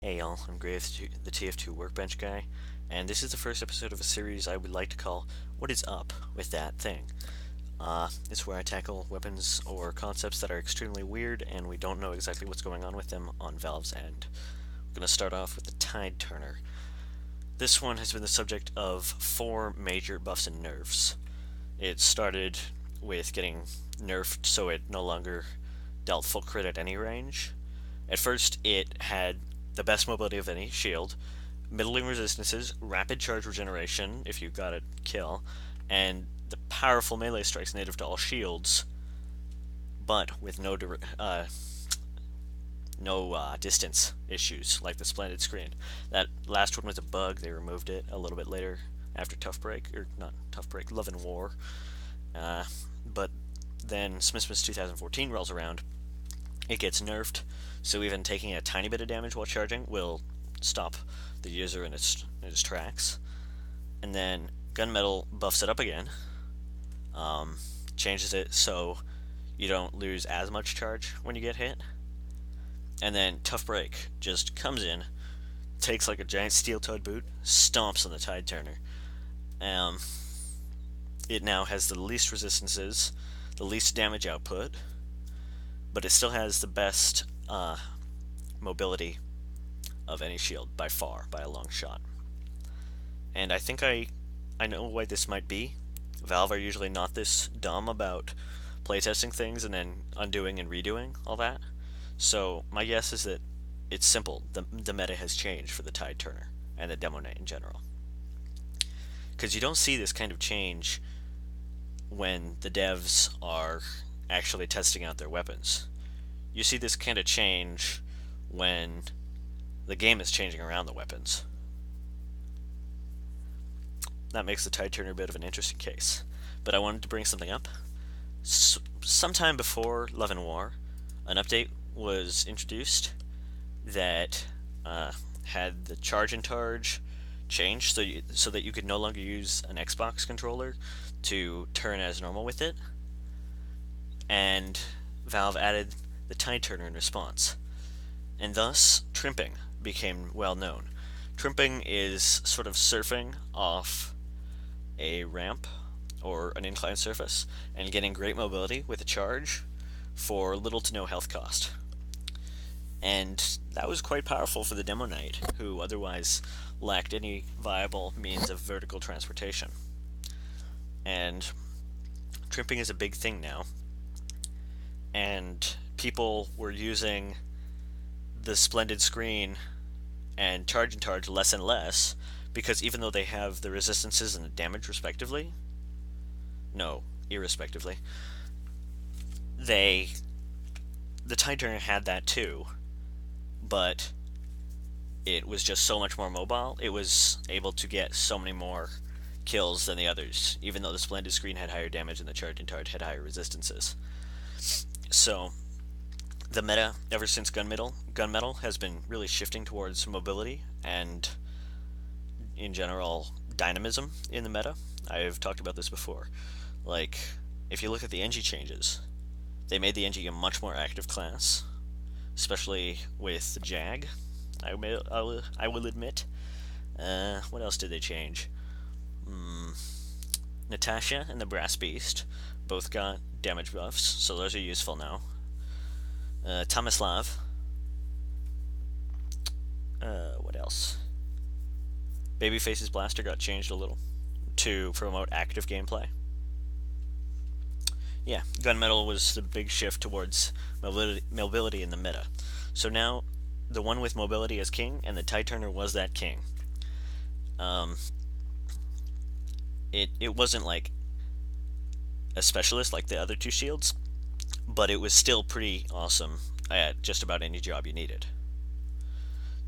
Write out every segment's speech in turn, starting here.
Hey y'all, I'm Graves, the TF2 Workbench guy, and this is the first episode of a series I would like to call What is Up with That Thing? It's where I tackle weapons or concepts that are extremely weird and we don't know exactly what's going on with them on Valve's end. We're going to start off with the Tide Turner. This one has been the subject of 4 major buffs and nerfs. It started with getting nerfed so it no longer dealt full crit at any range. At first, it had the best mobility of any shield, middling resistances, rapid charge regeneration if you got a kill, and the powerful melee strikes native to all shields, but with no distance issues like the splendid screen. That last one was a bug. They removed it a little bit later after Tough Break, or not Tough Break, Love and War. But then Smithmas 2014 rolls around. It gets nerfed, so even taking a tiny bit of damage while charging will stop the user in its tracks. And then Gunmetal buffs it up again, changes it so you don't lose as much charge when you get hit. And then Tough Break just comes in, takes like a giant steel-toed boot, stomps on the Tide Turner. It now has the least resistances, the least damage output, but it still has the best mobility of any shield by far, by a long shot. And I think I know why this might be. Valve are usually not this dumb about playtesting things and then undoing and redoing all that. So my guess is that it's simple. The meta has changed for the Tide Turner and the Demo Knight in general. Because you don't see this kind of change when the devs are actually testing out their weapons. You see this kind of change when the game is changing around the weapons. That makes the Tide Turner a bit of an interesting case. But I wanted to bring something up. Sometime before Love and War, an update was introduced that had the charge and targe changed so that you could no longer use an Xbox controller to turn as normal with it. And Valve added the Tide Turner in response. And thus, trimping became well known. Trimping is sort of surfing off a ramp or an inclined surface and getting great mobility with a charge for little to no health cost. And that was quite powerful for the Demo Knight, who otherwise lacked any viable means of vertical transportation. And trimping is a big thing now, and people were using the splendid screen and charge less and less because even though they have the resistances and the damage respectively, no, irrespectively, the Tide Turner had that too, but it was just so much more mobile. It was able to get so many more kills than the others, even though the splendid screen had higher damage and the charge had higher resistances. So the meta ever since gunmetal has been really shifting towards mobility and in general dynamism in the meta. I've talked about this before. Like, if you look at the NG changes, they made the NG a much more active class, especially with the Jag. I will admit. What else did they change? Natasha and the Brass Beast both got damage buffs, so those are useful now. Tomislav. What else? Babyface's blaster got changed a little to promote active gameplay. Yeah, gunmetal was the big shift towards mobility in the meta. So now, the one with mobility is king, and the Tide Turner was that king. It wasn't like a specialist like the other two shields, but it was still pretty awesome at just about any job you needed.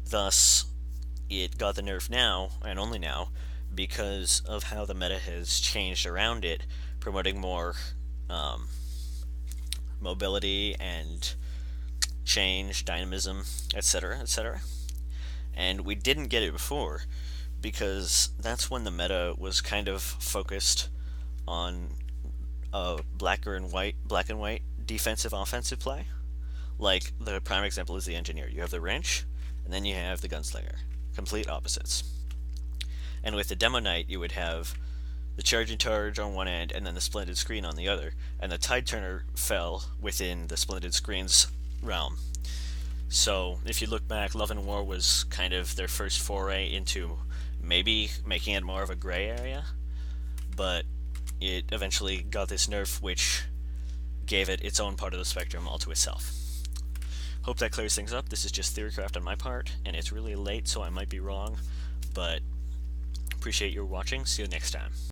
Thus, it got the nerf now, and only now, because of how the meta has changed around it, promoting more mobility and change, dynamism, etc., etc. And we didn't get it before, because that's when the meta was kind of focused on black and white defensive offensive play. Like, the prime example is the engineer. You have the wrench, and then you have the Gunslinger. Complete opposites. And with the Demo Knight, you would have the Charging Charge on one end and then the Splendid Screen on the other, and the Tide Turner fell within the Splendid Screen's realm. So if you look back, Love and War was kind of their first foray into maybe making it more of a gray area, but it eventually got this nerf which gave it its own part of the spectrum all to itself. Hope that clears things up. This is just theorycraft on my part, and it's really late, so I might be wrong, but appreciate your watching. See you next time.